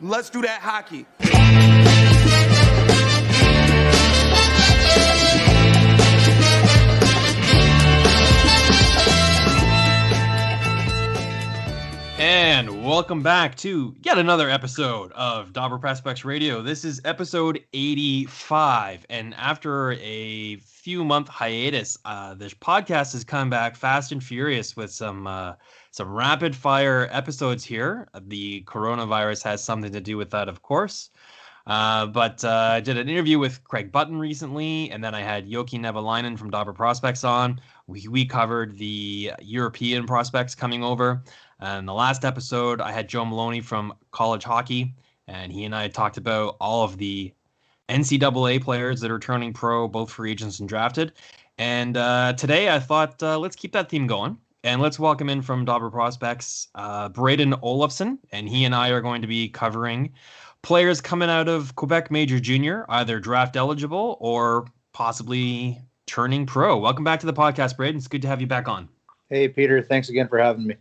Let's do that hockey. And welcome back to yet another episode of Dobber Prospects Radio. This is episode 85, and after a few month hiatus, this podcast has come back fast and furious with some rapid fire episodes here. The coronavirus has something to do with that, of course. But I did an interview with Craig Button recently, and then I had Joki Nevalainen from Dobber Prospects on. We covered the European prospects coming over. And the last episode, I had Joe Maloney from College Hockey, and he and I talked about all of the NCAA players that are turning pro, both free agents and drafted. And today I thought, let's keep that theme going. And let's welcome in from Dobber Prospects, Brayden Olafson. And he and I are going to be covering players coming out of Quebec Major Junior, either draft eligible or possibly turning pro. Welcome back to the podcast, Brayden. It's good to have you back on. Hey, Peter. Thanks again for having me.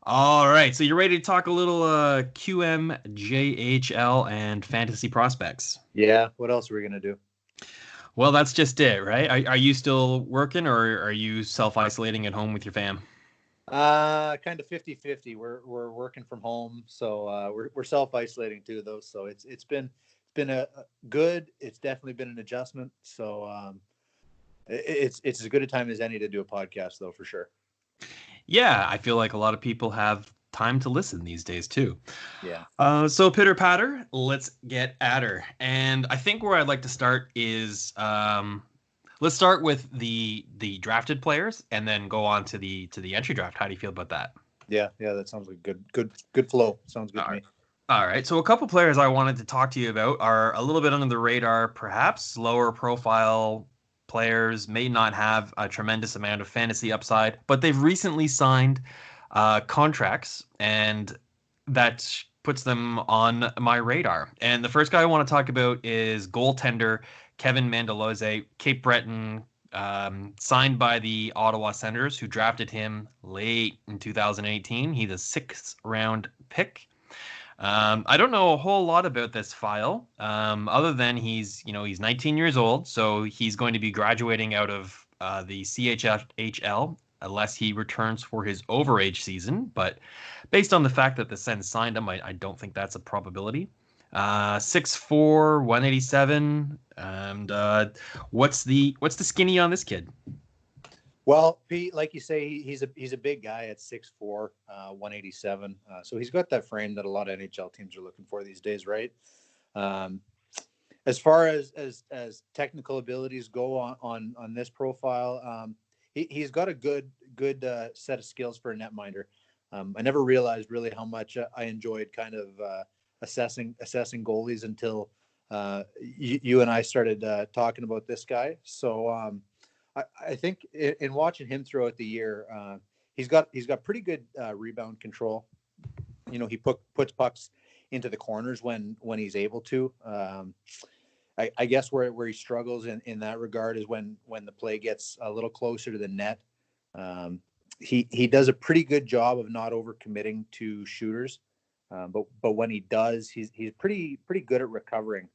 All right, so you're ready to talk a little QMJHL and fantasy prospects. Yeah, what else are we going to do? Well, that's just it, right? Are you still working, or are you self-isolating at home with your fam? Kind of 50-50. We're working from home, so we're self-isolating too, though. So it's been a good. It's definitely been an adjustment. So it's as good a time as any to do a podcast, though, for sure. Yeah, I feel like a lot of people have time to listen these days too. Yeah. So pitter patter, let's get at her. And I think where I'd like to start is let's start with the drafted players and then go on to the entry draft. How do you feel about that? Yeah, that sounds like good flow. Sounds good to me. All right. So a couple players I wanted to talk to you about are a little bit under the radar, perhaps lower profile players, may not have a tremendous amount of fantasy upside, but they've recently signed contracts, and that puts them on my radar. And the first guy I want to talk about is goaltender Kevin Mandolese, Cape Breton, signed by the Ottawa Senators, who drafted him late in 2018. He's a 6th round pick. I don't know a whole lot about this file, other than he's 19 years old, so he's going to be graduating out of the QMJHL unless he returns for his overage season. But based on the fact that the Sens signed him, I don't think that's a probability. 6'4", 187, and what's the skinny on this kid? Well, Pete, like you say, he's a big guy at 6'4", 187. So he's got that frame that a lot of NHL teams are looking for these days, right? As far as technical abilities go on this profile, he's got a good set of skills for a netminder. I never realized really how much I enjoyed kind of assessing goalies until you and I started talking about this guy. So I think in watching him throughout the year, he's got pretty good rebound control. He puts pucks into the corners when he's able to. I guess where he struggles in that regard is when the play gets a little closer to the net. He does a pretty good job of not overcommitting to shooters, but when he does, he's pretty good at recovering.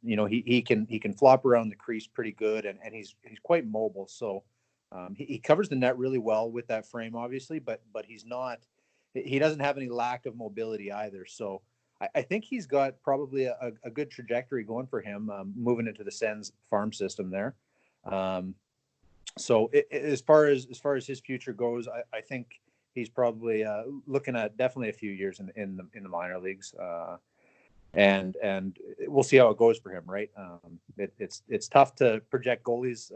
He can flop around the crease pretty good, and he's quite mobile. So he covers the net really well with that frame, obviously, but he doesn't have any lack of mobility either. So I think he's got probably a good trajectory going for him, moving into the Sens farm system there. So as far as his future goes, I think he's probably looking at definitely a few years in the minor leagues. And we'll see how it goes for him, right? It's tough to project goalies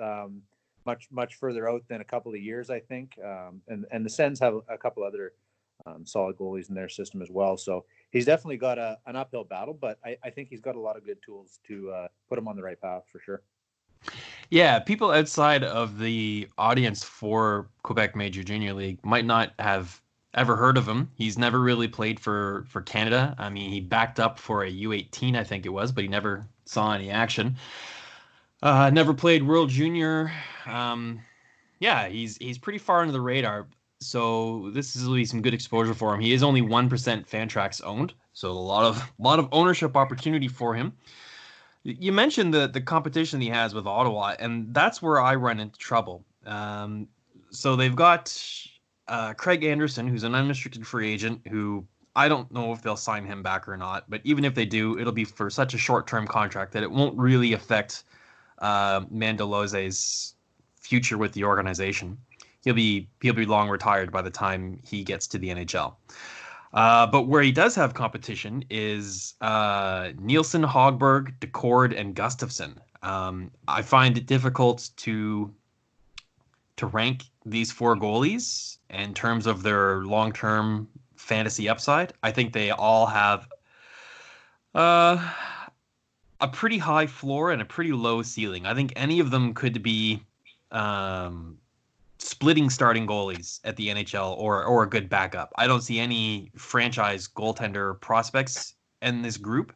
much further out than a couple of years, I think. And the Sens have a couple other solid goalies in their system as well. So he's definitely got an uphill battle, but I think he's got a lot of good tools to put him on the right path for sure. Yeah, people outside of the audience for Quebec Major Junior League might not have ever heard of him. He's never really played for Canada. I mean, he backed up for a U18, I think it was, but he never saw any action. Never played World Junior. Yeah, he's pretty far under the radar. So this is really some good exposure for him. He is only 1% Fantrax owned, so a lot of ownership opportunity for him. You mentioned the competition he has with Ottawa, and that's where I run into trouble. So they've got Craig Anderson, who's an unrestricted free agent, who I don't know if they'll sign him back or not. But even if they do, it'll be for such a short-term contract that it won't really affect Mandolese's future with the organization. He'll be long retired by the time he gets to the NHL. But where he does have competition is Nielsen, Hogberg, Decord, and Gustafsson. I find it difficult to rank these four goalies in terms of their long-term fantasy upside. I think they all have a pretty high floor and a pretty low ceiling. I think any of them could be splitting starting goalies at the NHL or a good backup. I don't see any franchise goaltender prospects in this group,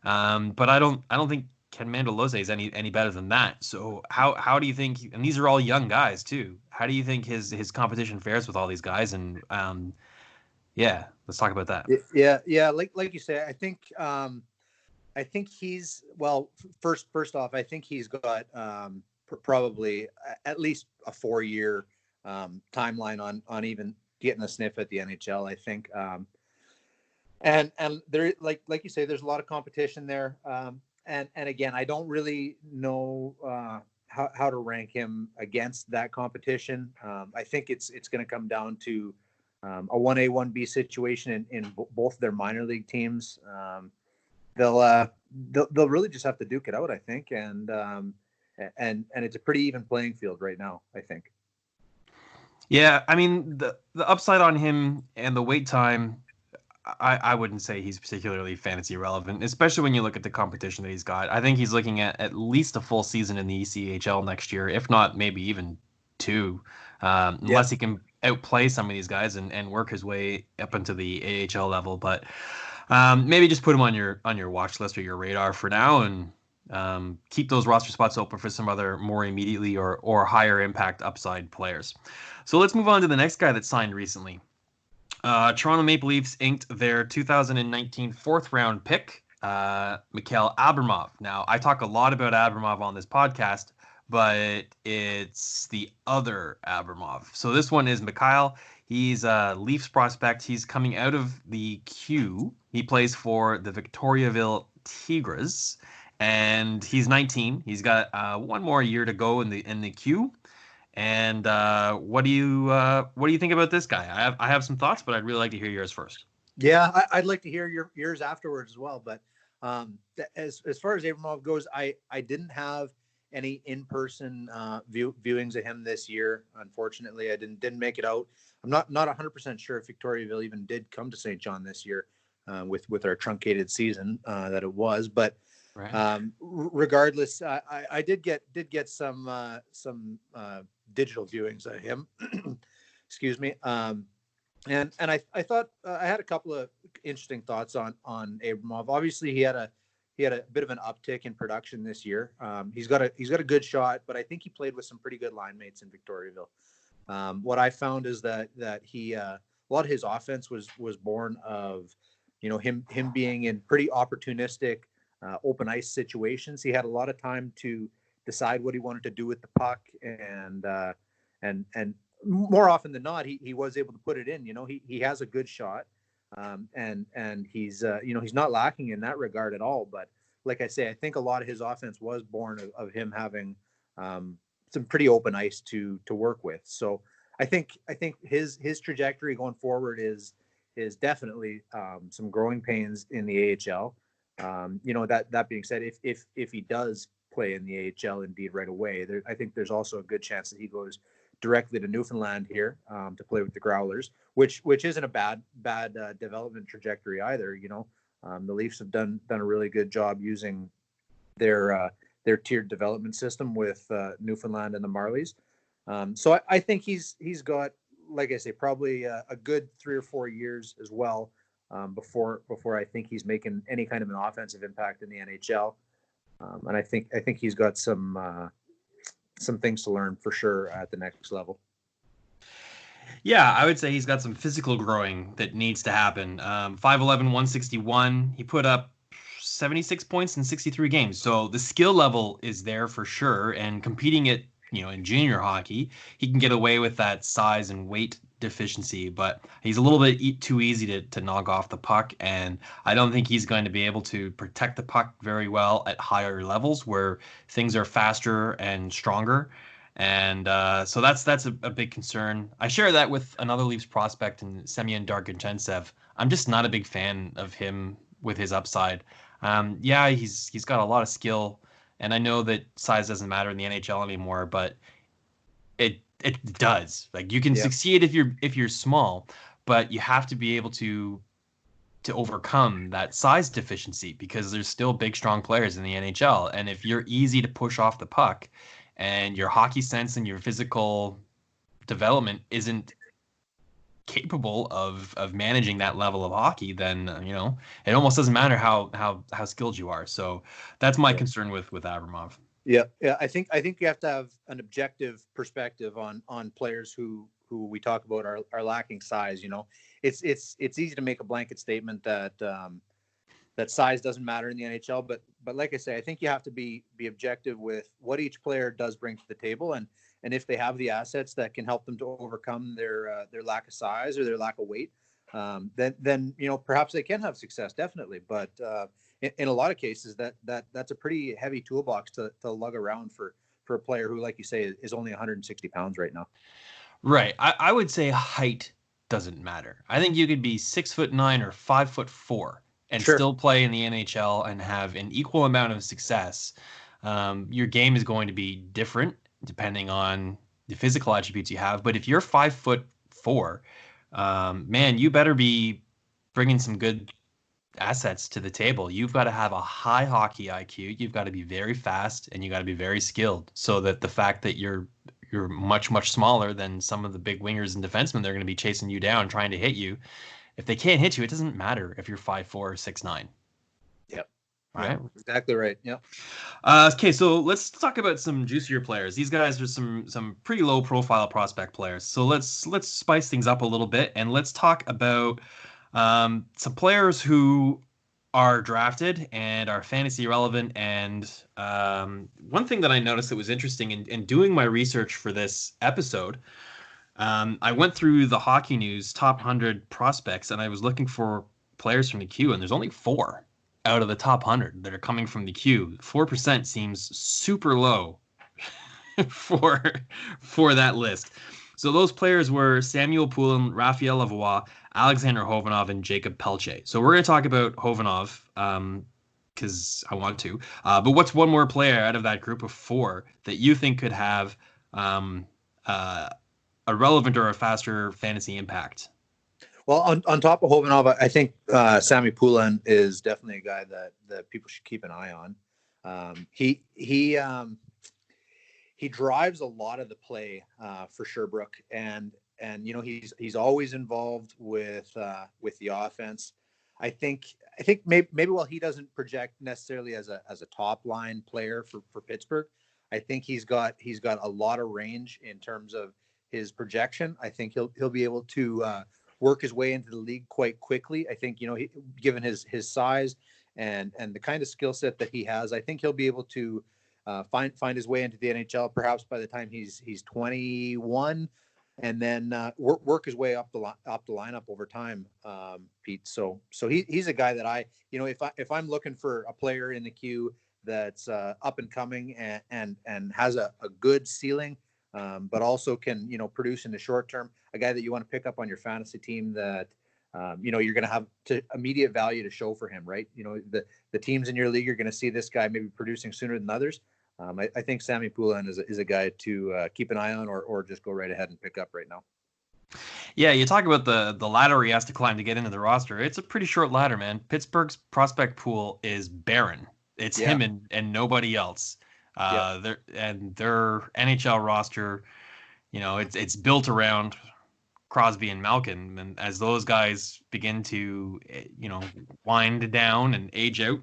but I don't think Ken Mandolese is any better than that. So how do you think? And these are all young guys too. How do you think his competition fares with all these guys? And yeah, let's talk about that. Yeah. Like you say, I think he's first off, I think he's got probably at least a 4-year timeline on even getting a sniff at the NHL. I think, and there, like you say, there's a lot of competition there. And again, I don't really know how to rank him against that competition. I think it's going to come down to a 1A 1B situation in both their minor league teams. They'll really just have to duke it out, I think, and it's a pretty even playing field right now, I think. Yeah, I mean the upside on him and the wait time, I wouldn't say he's particularly fantasy relevant, especially when you look at the competition that he's got. I think he's looking at least a full season in the ECHL next year, if not maybe even 2, unless he can outplay some of these guys and work his way up into the AHL level. But maybe just put him on your watch list or your radar for now, and keep those roster spots open for some other more immediately or higher impact upside players. So let's move on to the next guy that signed recently. Toronto Maple Leafs inked their 2019 fourth round pick, Mikhail Abramov. Now, I talk a lot about Abramov on this podcast, but it's the other Abramov. So this one is Mikhail. He's a Leafs prospect. He's coming out of the Q. He plays for the Victoriaville Tigres, and he's 19. He's got one more year to go in the Q. And what do you think about this guy? I have some thoughts, but I'd really like to hear yours first. Yeah, I'd like to hear yours afterwards as well. But as far as Abramov goes, I didn't have any in-person viewings of him this year. Unfortunately, I didn't make it out. I'm not 100% sure if Victoriaville even did come to St. John this year with our truncated season that it was. But right. Regardless, I did get some digital viewings of him. Excuse me. And I thought I had a couple of interesting thoughts on Abramov. Obviously, he had a bit of an uptick in production this year. He's got a good shot, but I think he played with some pretty good line mates in Victoriaville. What I found is that he a lot of his offense was born of him being in pretty opportunistic open ice situations. He had a lot of time to decide what he wanted to do with the puck, and more often than not, he was able to put it in. He has a good shot, and he's he's not lacking in that regard at all. But like I say, I think a lot of his offense was born of him having some pretty open ice to work with. So I think his trajectory going forward is definitely some growing pains in the AHL. That being said, if he does play in the AHL indeed right away, I think there's also a good chance that he goes directly to Newfoundland here to play with the Growlers, which isn't a bad development trajectory either. The Leafs have done a really good job using their tiered development system with Newfoundland and the Marlies. So I think he's got, like I say, probably a good 3 or 4 years as well before I think he's making any kind of an offensive impact in the NHL. And I think he's got some things to learn for sure at the next level. Yeah, I would say he's got some physical growing that needs to happen. 5'11", 161. He put up 76 points in 63 games. So the skill level is there for sure. And competing at, in junior hockey, he can get away with that size and weight deficiency, but he's a little bit too easy to knock off the puck. And I don't think he's going to be able to protect the puck very well at higher levels where things are faster and stronger. And so that's a big concern. I share that with another Leafs prospect in Semyon Darkachentsev. I'm just not a big fan of him with his upside. Yeah, he's got a lot of skill, and I know that size doesn't matter in the NHL anymore, but it does. Like you can succeed if you're small, but you have to be able to overcome that size deficiency because there's still big, strong players in the NHL, and if you're easy to push off the puck and your hockey sense and your physical development isn't capable of managing that level of hockey, then it almost doesn't matter how skilled you are. So that's my concern with Abramov. Yeah. I think you have to have an objective perspective on players who we talk about are lacking size. It's easy to make a blanket statement that that size doesn't matter in the NHL, but like I say, I think you have to be objective with what each player does bring to the table, and if they have the assets that can help them to overcome their lack of size or their lack of weight, then perhaps they can have success, definitely. But in a lot of cases, that's a pretty heavy toolbox to lug around for a player who, like you say, is only 160 pounds right now. Right. I would say height doesn't matter. I think you could be 6'9" or 5'4" and still play in the NHL and have an equal amount of success. Your game is going to be different depending on the physical attributes you have. But if you're 5'4", man, you better be bringing some good assets to the table. You've got to have a high hockey IQ. You've got to be very fast, and you got to be very skilled. So that the fact that you're much, much smaller than some of the big wingers and defensemen, they're going to be chasing you down, trying to hit you. If they can't hit you, it doesn't matter if you're 5'4" or 6'9". Yep. Right. Exactly right. Yep. Okay, so let's talk about some juicier players. These guys are some pretty low profile prospect players. So let's spice things up a little bit, and let's talk about some players who are drafted and are fantasy relevant. And one thing that I noticed that was interesting in doing my research for this episode, I went through the Hockey News top 100 prospects, and I was looking for players from the Q, and there's only 4 out of the top 100 that are coming from the Q. 4% seems super low for that list. So those players were Samuel Poulin, Raphael Lavoie, Alexander Khovanov, and Jacob Pelche. So we're going to talk about Khovanov because I want to. But what's one more player out of that group of 4 that you think could have a relevant or a faster fantasy impact? Well, on top of Khovanov, I think Sammy Poulin is definitely a guy that people should keep an eye on. He drives a lot of the play for Sherbrooke, and he's always involved with the offense. I think maybe while he doesn't project necessarily as a top line player for Pittsburgh, I think he's got a lot of range in terms of his projection. I think he'll be able to work his way into the league quite quickly. I think given his size and the kind of skill set that he has, I think he'll be able to find his way into the NHL perhaps by the time he's 21, and then work his way up the lineup over time, Pete. So he's a guy that if I'm looking for a player in the queue that's up and coming and has a good ceiling, but also can produce in the short term, a guy that you want to pick up on your fantasy team that you're going to have immediate value to show for him, right? The teams in your league are going to see this guy maybe producing sooner than others. I think Sammy Poulin is a guy to keep an eye on, or just go right ahead and pick up right now. Yeah, you talk about the ladder he has to climb to get into the roster. It's a pretty short ladder, man. Pittsburgh's prospect pool is barren. It's him and nobody else. Their NHL roster, it's built around Crosby and Malkin, and as those guys begin to wind down and age out,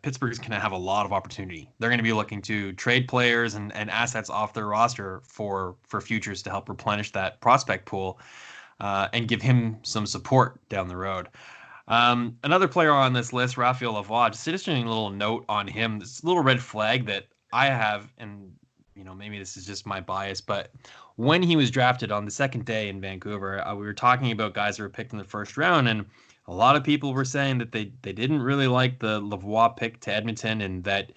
Pittsburgh's going to have a lot of opportunity. They're going to be looking to trade players and assets off their roster for futures to help replenish that prospect pool and give him some support down the road. Another player on this list, Raphael Lavoie, just an interesting little note on him. This little red flag that I have, and maybe this is just my bias, but when he was drafted on the second day in Vancouver, we were talking about guys that were picked in the first round, and a lot of people were saying that they didn't really like the Lavoie pick to Edmonton, and that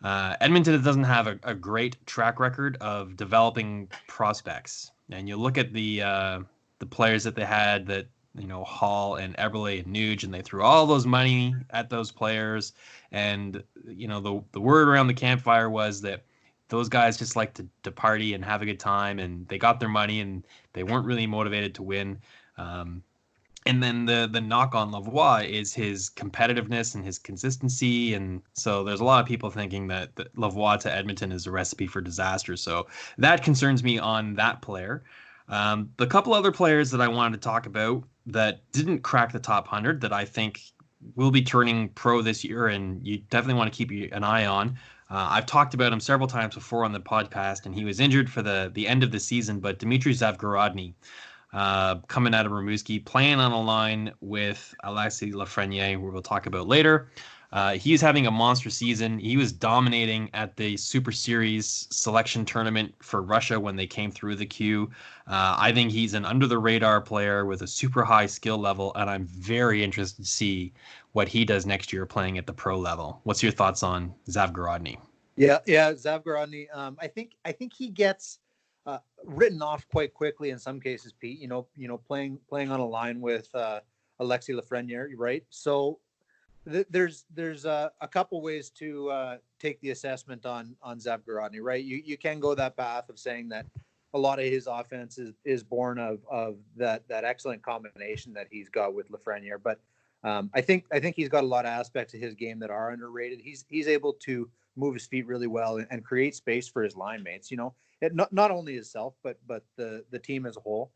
Edmonton doesn't have a great track record of developing prospects. And you look at the players that they had, that Hall and Eberle and Nuge, and they threw all those money at those players. And the word around the campfire was that those guys just like to party and have a good time, and they got their money and they weren't really motivated to win. And then the knock on Lavoie is his competitiveness and his consistency. And so there's a lot of people thinking that Lavoie to Edmonton is a recipe for disaster. So that concerns me on that player. The couple other players that I wanted to talk about that didn't crack the top 100 that I think will be turning pro this year, and you definitely want to keep an eye on. I've talked about him several times before on the podcast, and he was injured for the end of the season, but Dmitry Zavgorodny, coming out of Rimouski, playing on a line with Alexi Lafreniere, who we'll talk about later. He's having a monster season. He was dominating at the Super Series selection tournament for Russia when they came through the queue. I think he's an under-the-radar player with a super high skill level, and I'm very interested to see what he does next year playing at the pro level. What's your thoughts on Zavgorodny? Yeah, Zavgorodny. I think he gets written off quite quickly in some cases, Pete. Playing on a line with Alexi Lafreniere, right? So there's a couple ways to take the assessment on Zavgorodny, right? You can go that path of saying that a lot of his offense is born of that excellent combination that he's got with Lafreniere, but I think he's got a lot of aspects of his game that are underrated. He's able to move his feet really well and create space for his line mates. Not only himself, but the team as a whole.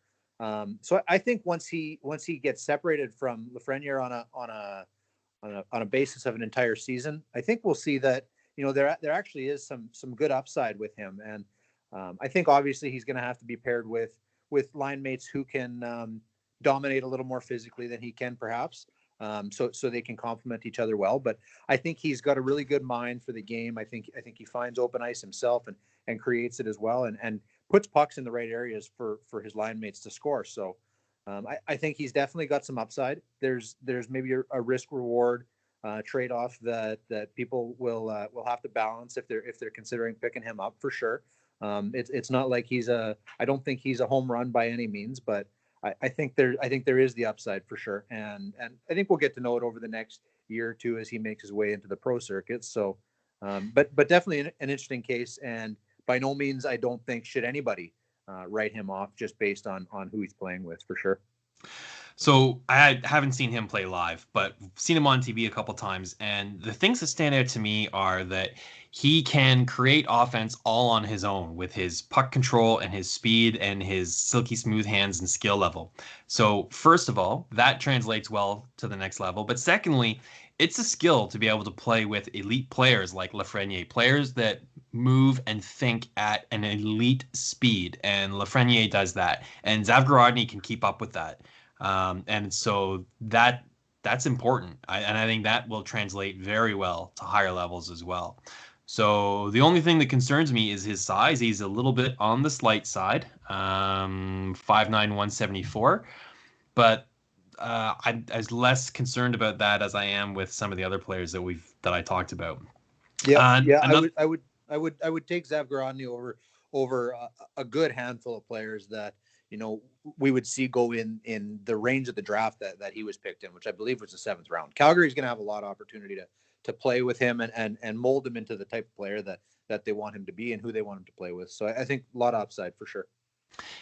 So I think once he gets separated from Lafreniere on a basis of an entire season, I think we'll see that there actually is some good upside with him. And I think obviously he's going to have to be paired with line mates who can dominate a little more physically than he can, perhaps. So they can complement each other well. But I think he's got a really good mind for the game. I think he finds open ice himself and creates it as well, and puts pucks in the right areas for his line mates to score. So I think he's definitely got some upside. There's maybe a risk reward trade-off that people will have to balance if they're considering picking him up, for sure. It's not like I don't think he's a home run by any means, but I think there is the upside for sure, and I think we'll get to know it over the next year or two as he makes his way into the pro circuit. So, but definitely an interesting case, and by no means I don't think should anybody write him off just based on who he's playing with, for sure. So I haven't seen him play live, but seen him on TV a couple times. And the things that stand out to me are that he can create offense all on his own with his puck control and his speed and his silky smooth hands and skill level. So first of all, that translates well to the next level. But secondly, it's a skill to be able to play with elite players like Lafreniere, players that move and think at an elite speed. And Lafreniere does that. And Zavgorodny can keep up with that. And so that's important. And I think that will translate very well to higher levels as well. So the only thing that concerns me is his size. He's a little bit on the slight side, 5'9", 174. But I'm as less concerned about that as I am with some of the other players that I talked about. Yeah, I would take Zavgorodny over a good handful of players that we would see go in the range of the draft that he was picked in, which I believe was the 7th round. Calgary's going to have a lot of opportunity to play with him and mold him into the type of player that they want him to be and who they want him to play with. So I think a lot of upside for sure.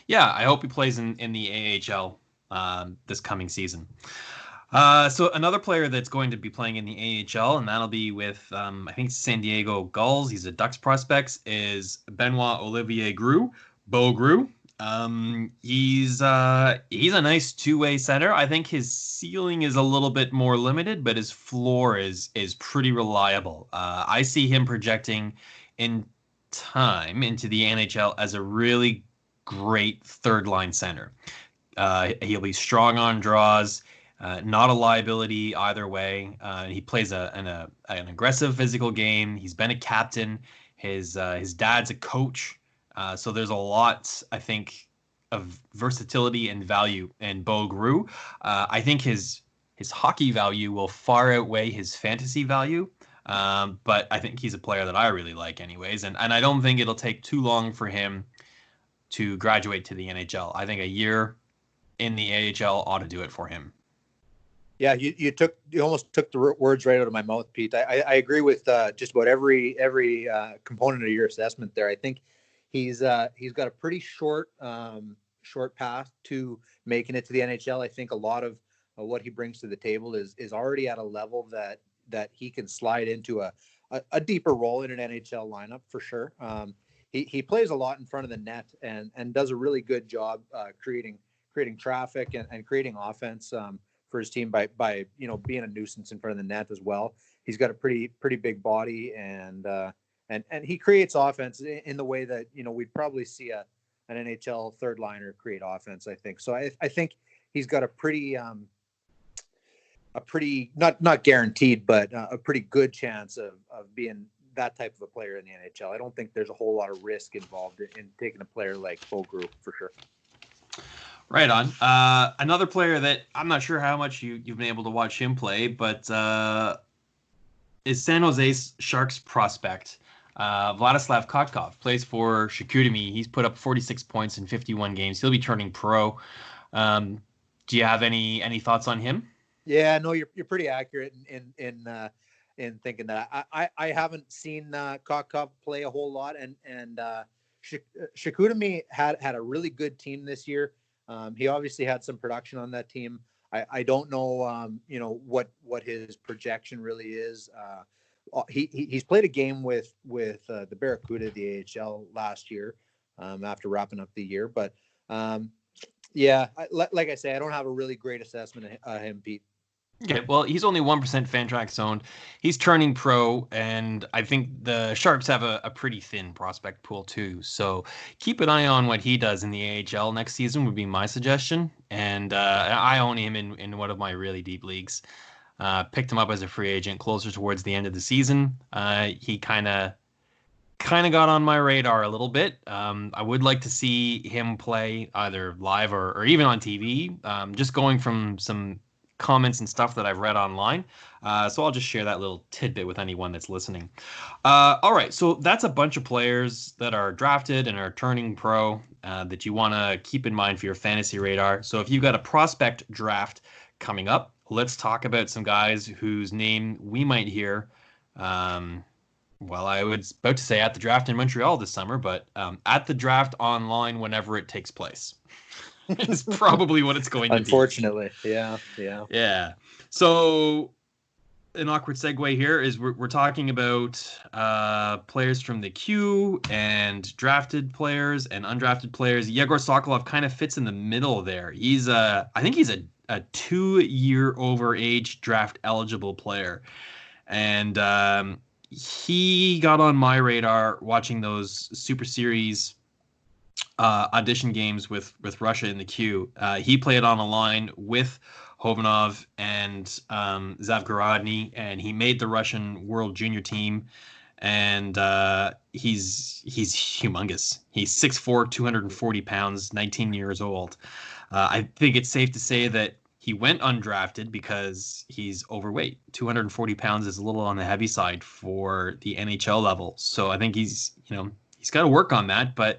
Yeah, I hope he plays in the AHL this coming season. So another player that's going to be playing in the AHL, and that'll be with, I think, San Diego Gulls. He's a Ducks prospect, is Benoit Olivier Groulx, Bo Groulx. He's a nice two-way center. I think his ceiling is a little bit more limited, but his floor is pretty reliable. I see him projecting in time into the NHL as a really great third line center. He'll be strong on draws, not a liability either way. He plays an aggressive physical game. He's been a captain. His dad's a coach. So there's a lot, I think, of versatility and value in Groulx. I think his hockey value will far outweigh his fantasy value. But I think he's a player that I really like anyways. And I don't think it'll take too long for him to graduate to the NHL. I think a year in the AHL ought to do it for him. Yeah, you almost took the words right out of my mouth, Pete. I agree with just about every component of your assessment there. I think he's got a pretty short path to making it to the NHL. I think a lot of what he brings to the table is already at a level that he can slide into a deeper role in an NHL lineup for sure. He plays a lot in front of the net and does a really good job creating traffic and creating offense for his team by being a nuisance in front of the net as well. He's got a pretty big body and he creates offense in the way that we'd probably see an NHL third liner create offense. I think so. I think he's got a pretty not guaranteed, but a pretty good chance of being that type of a player in the NHL. I don't think there's a whole lot of risk involved in taking a player like Groulx for sure. Right on. Another player that I'm not sure how much you've been able to watch him play, but is San Jose's Sharks prospect. Vladislav Kotkov plays for Chicoutimi. He's put up 46 points in 51 games. He'll be turning pro. Do you have any thoughts on him? Yeah, no, you're pretty accurate in thinking that. I haven't seen Kotkov play a whole lot, and Chicoutimi had a really good team this year. He obviously had some production on that team. I don't know, what his projection really is. He's played a game with the Barracuda, the AHL last year, after wrapping up the year. But yeah, like I say, I don't have a really great assessment of him, Pete. Okay, well, he's only 1% Fantrax owned. He's turning pro, and I think the Sharks have a pretty thin prospect pool too. So keep an eye on what he does in the AHL next season would be my suggestion. And I own him in one of my really deep leagues. Picked him up as a free agent closer towards the end of the season. He kind of got on my radar a little bit. I would like to see him play either live or even on TV. Just going from some comments and stuff that I've read online. So I'll just share that little tidbit with anyone that's listening. All right, so that's a bunch of players that are drafted and are turning pro that you want to keep in mind for your fantasy radar. So if you've got a prospect draft coming up, let's talk about some guys whose name we might hear. Well, I was about to say at the draft in Montreal this summer, but at the draft online whenever it takes place. Is probably what it's going to be. Unfortunately, yeah. So an awkward segue here is we're talking about players from the queue and drafted players and undrafted players. Yegor Sokolov kind of fits in the middle there. I think he's a 2-year overage draft eligible player, and he got on my radar watching those Super Series audition games with Russia in the queue. He played on a line with Khovanov and Zavgorodny, and he made the Russian World Junior team. And he's humongous. He's 6'4", 240 pounds, 19 years old. I think it's safe to say that he went undrafted because he's overweight. 240 pounds is a little on the heavy side for the NHL level. So I think he's got to work on that, but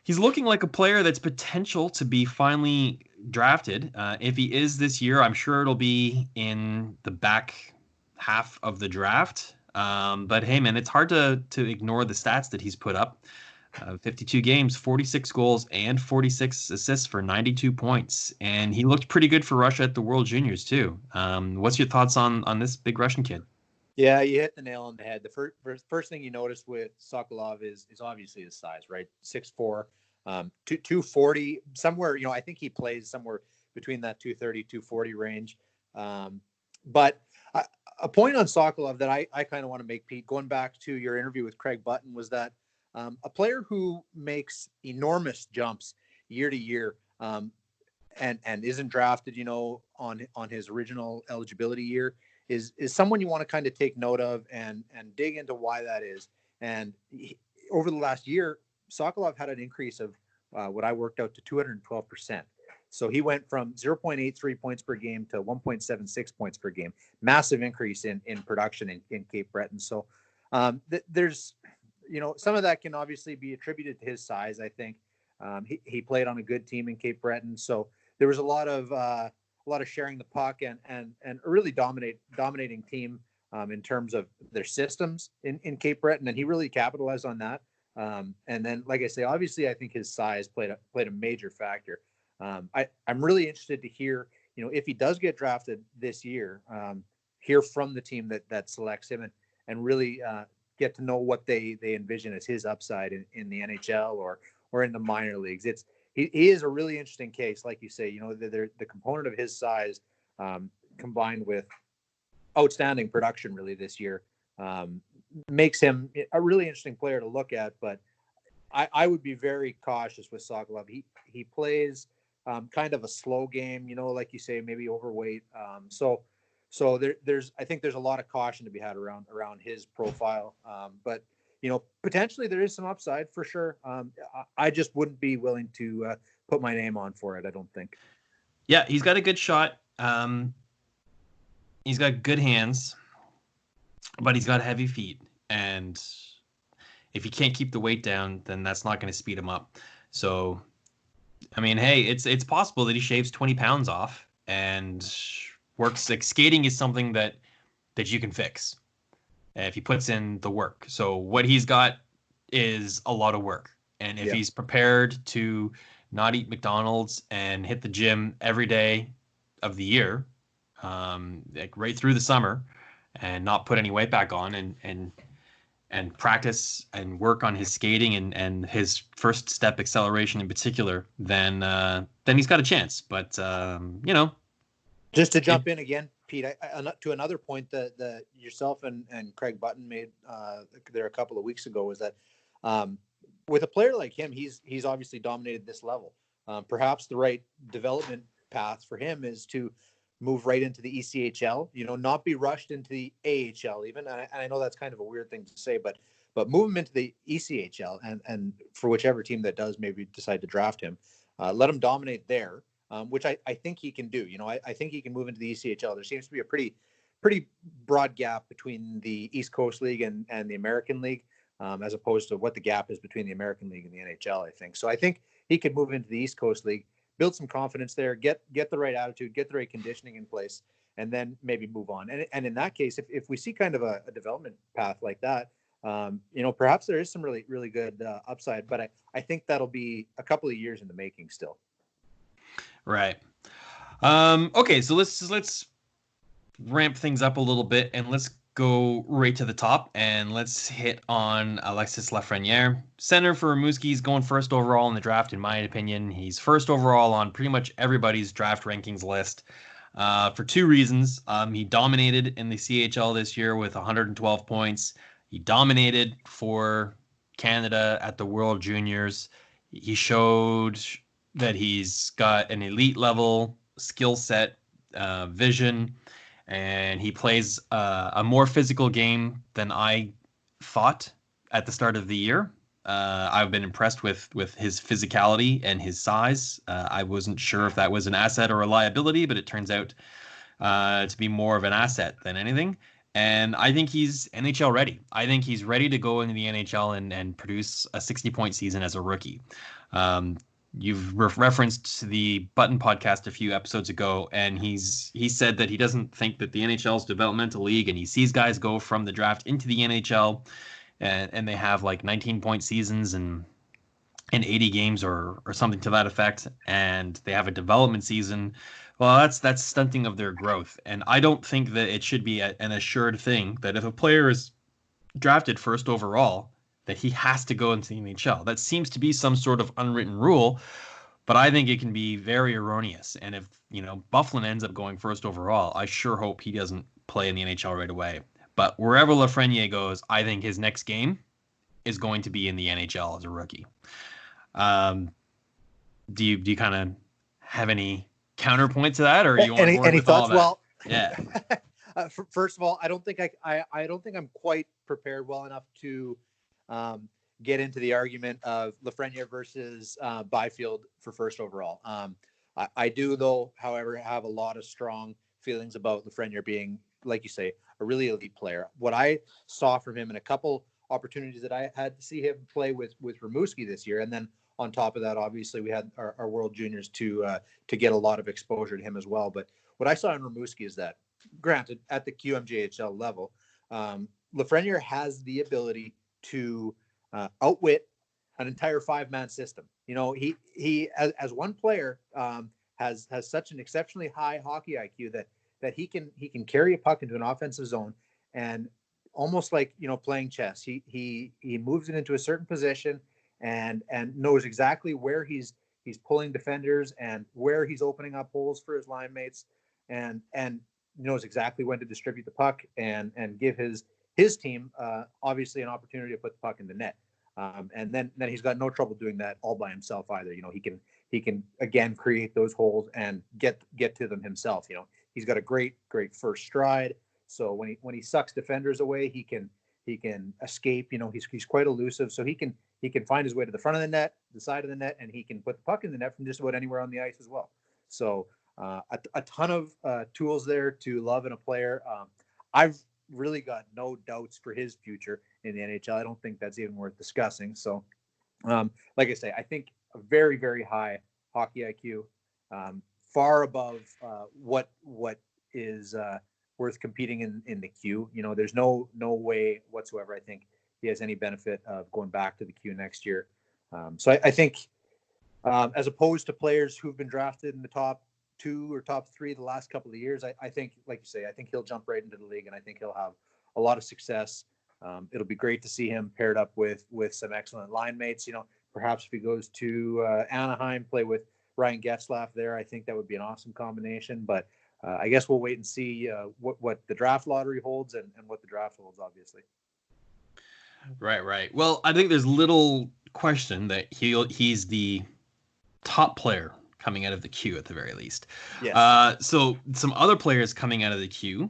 he's looking like a player that's potential to be finally drafted. If he is this year, I'm sure it'll be in the back half of the draft. But hey, man, it's hard to ignore the stats that he's put up. 52 games, 46 goals, and 46 assists for 92 points. And he looked pretty good for Russia at the World Juniors, too. What's your thoughts on this big Russian kid? Yeah, you hit the nail on the head. The first thing you notice with Sokolov is obviously his size, right? 6'4", 240 somewhere. I think he plays somewhere between that 230, 240 range. But a point on Sokolov that I kind of want to make, Pete, going back to your interview with Craig Button, was that a player who makes enormous jumps year to year, and isn't drafted, on his original eligibility year, is someone you want to kind of take note of and dig into why that is. And over the last year, Sokolov had an increase of what I worked out to 212%. So he went from 0.83 points per game to 1.76 points per game. Massive increase in production in Cape Breton. So there's, some of that can obviously be attributed to his size. I think he played on a good team in Cape Breton, so there was a lot of sharing the puck and a really dominating team in terms of their systems in Cape Breton, and he really capitalized on that. And then, like I say, obviously, I think his size played a major factor. I'm really interested to hear, if he does get drafted this year, hear from the team that selects him and really get to know what they envision as his upside in the NHL or in the minor leagues. He is a really interesting case, like you say. The component of his size combined with outstanding production really this year makes him a really interesting player to look at. But I would be very cautious with Sokolov. He plays kind of a slow game, like you say, maybe overweight. So I think there's a lot of caution to be had around his profile. But potentially there is some upside for sure. I just wouldn't be willing to put my name on for it, I don't think. Yeah, he's got a good shot. He's got good hands, but he's got heavy feet. And if he can't keep the weight down, then that's not going to speed him up. So, I mean, hey, it's possible that he shaves 20 pounds off and works. Like, skating is something that you can fix if he puts in the work. So what he's got is a lot of work. And if he's prepared to not eat McDonald's and hit the gym every day of the year, like right through the summer, and not put any weight back on and practice and work on his skating and his first step acceleration in particular, then he's got a chance. But, just to jump in again, Pete, to another point that yourself and Craig Button made there a couple of weeks ago was that with a player like him, he's obviously dominated this level. Perhaps the right development path for him is to move right into the ECHL, not be rushed into the AHL even. And I know that's kind of a weird thing to say, but move him into the ECHL and for whichever team that does maybe decide to draft him, let him dominate there. Which I think he can do. I think he can move into the ECHL. There seems to be a pretty broad gap between the East Coast League and the American League, as opposed to what the gap is between the American League and the NHL, I think. So I think he could move into the East Coast League, build some confidence there, get the right attitude, get the right conditioning in place, and then maybe move on. And in that case, if we see kind of a development path like that, perhaps there is some really, really good upside. But I think that'll be a couple of years in the making still. Right. Okay, so let's ramp things up a little bit and let's go right to the top and let's hit on Alexis Lafreniere, center for Rimouski's, going first overall in the draft. In my opinion, he's first overall on pretty much everybody's draft rankings list for two reasons. He dominated in the CHL this year with 112 points. He dominated for Canada at the World Juniors. He showed that he's got an elite level skill set, vision, and he plays a more physical game than I thought at the start of the year. I've been impressed with his physicality and his size. I wasn't sure if that was an asset or a liability, but it turns out to be more of an asset than anything. And I think he's NHL ready. I think he's ready to go into the NHL and produce a 60-point season as a rookie. You've referenced the Button podcast a few episodes ago, and he said that he doesn't think that the NHL is a developmental league, and he sees guys go from the draft into the NHL, and they have like 19-point seasons and 80 games or something to that effect, and they have a development season. Well, that's stunting of their growth, and I don't think that it should be an assured thing that if a player is drafted first overall, that he has to go into the NHL. That seems to be some sort of unwritten rule, but I think it can be very erroneous. And if, Byfuglien ends up going first overall, I sure hope he doesn't play in the NHL right away. But wherever Lafreniere goes, I think his next game is going to be in the NHL as a rookie. Do you kind of have any counterpoint to that, or are you on board with thoughts? All that? Yeah. First of all, I don't think I don't think I'm quite prepared well enough to get into the argument of Lafreniere versus Byfield for first overall. I do, though, however, have a lot of strong feelings about Lafreniere being, like you say, a really elite player. What I saw from him in a couple opportunities that I had to see him play with Rimouski this year, and then on top of that, obviously, we had our World Juniors to get a lot of exposure to him as well. But what I saw in Rimouski is that, granted, at the QMJHL level, Lafreniere has the ability to outwit an entire 5-man system. He as one player has such an exceptionally high hockey IQ that he can carry a puck into an offensive zone, and almost like playing chess, he moves it into a certain position and knows exactly where he's pulling defenders and where he's opening up holes for his line mates, and knows exactly when to distribute the puck and give his team obviously an opportunity to put the puck in the net. And then he's got no trouble doing that all by himself either. He can again create those holes and get to them himself. He's got a great first stride. So when he sucks defenders away, he can escape. He's quite elusive. So he can find his way to the front of the net, the side of the net, and he can put the puck in the net from just about anywhere on the ice as well. So a ton of tools there to love in a player. I've really got no doubts for his future in the NHL. I don't think that's even worth discussing. So, like I say, I think a very, very high hockey IQ, far above what is worth competing in the Q. There's no way whatsoever I think he has any benefit of going back to the Q next year. So I think as opposed to players who've been drafted in the top 2 or top 3 the last couple of years, I think, like you say, I think he'll jump right into the league, and I think he'll have a lot of success. It'll be great to see him paired up with some excellent line mates. Perhaps if he goes to Anaheim, play with Ryan Getzlaf there, I think that would be an awesome combination. But I guess we'll wait and see what the draft lottery holds and what the draft holds, obviously. Right. Well, I think there's little question that he's the top player coming out of the queue at the very least. Yes. So some other players coming out of the queue,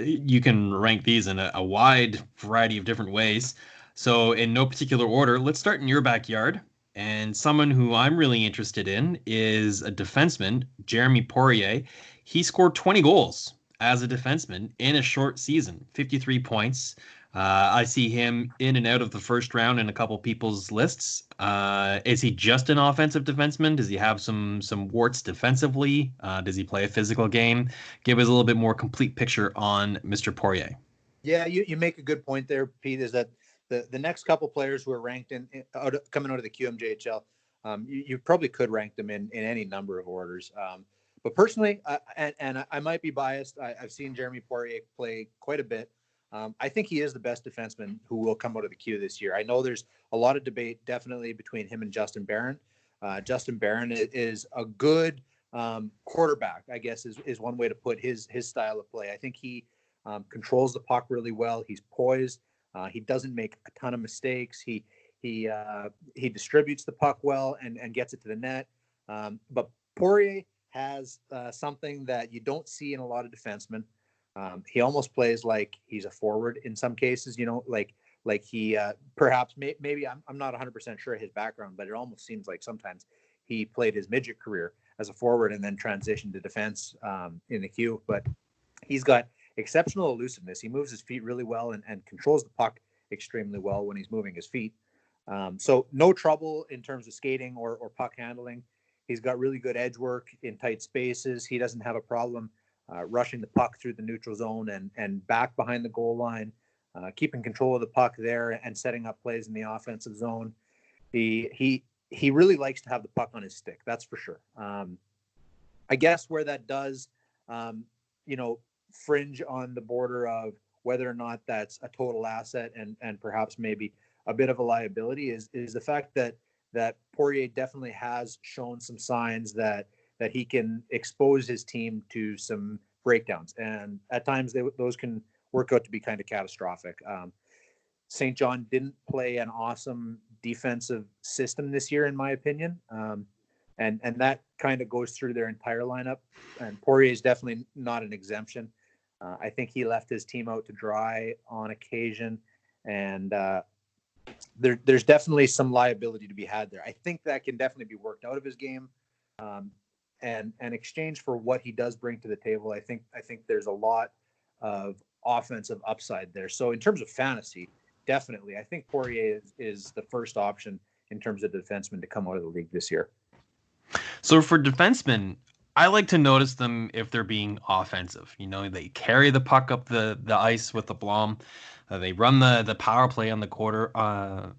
you can rank these in a wide variety of different ways. So in no particular order, let's start in your backyard. And someone who I'm really interested in is a defenseman, Jeremie Poirier. He scored 20 goals as a defenseman in a short season, 53 points. I see him in and out of the first round in a couple people's lists. Is he just an offensive defenseman? Does he have some warts defensively? Does he play a physical game? Give us a little bit more complete picture on Mr. Poirier. Yeah, you make a good point there, Pete, is that the next couple players who are ranked coming out of the QMJHL, you probably could rank them in any number of orders. But personally, and I might be biased, I've seen Jeremie Poirier play quite a bit. I think he is the best defenseman who will come out of the queue this year. I know there's a lot of debate definitely between him and Justin Barron. Justin Barron is a good quarterback, I guess is one way to put his style of play. I think he controls the puck really well. He's poised. He doesn't make a ton of mistakes. He distributes the puck well and gets it to the net. But Poirier has something that you don't see in a lot of defensemen. He almost plays like he's a forward in some cases, like he perhaps maybe I'm not 100% sure of his background, but it almost seems like sometimes he played his midget career as a forward and then transitioned to defense in the queue. But he's got exceptional elusiveness. He moves his feet really well and controls the puck extremely well when he's moving his feet. So no trouble in terms of skating or puck handling. He's got really good edge work in tight spaces. He doesn't have a problem rushing the puck through the neutral zone and back behind the goal line, keeping control of the puck there and setting up plays in the offensive zone. He really likes to have the puck on his stick. That's for sure. I guess where that does, fringe on the border of whether or not that's a total asset and perhaps maybe a bit of a liability is the fact that Poirier definitely has shown some signs that he can expose his team to some breakdowns, and at times those can work out to be kind of catastrophic. St. John didn't play an awesome defensive system this year, in my opinion, and that kind of goes through their entire lineup. And Poirier is definitely not an exemption. I think he left his team out to dry on occasion, and there's definitely some liability to be had there. I think that can definitely be worked out of his game, and exchange for what he does bring to the table. I think there's a lot of offensive upside there. So in terms of fantasy, definitely, I think Poirier is the first option in terms of defensemen to come out of the league this year. So for defensemen, I like to notice them if they're being offensive. You know, they carry the puck up the ice with the Blom. They run the power play on the quarterback,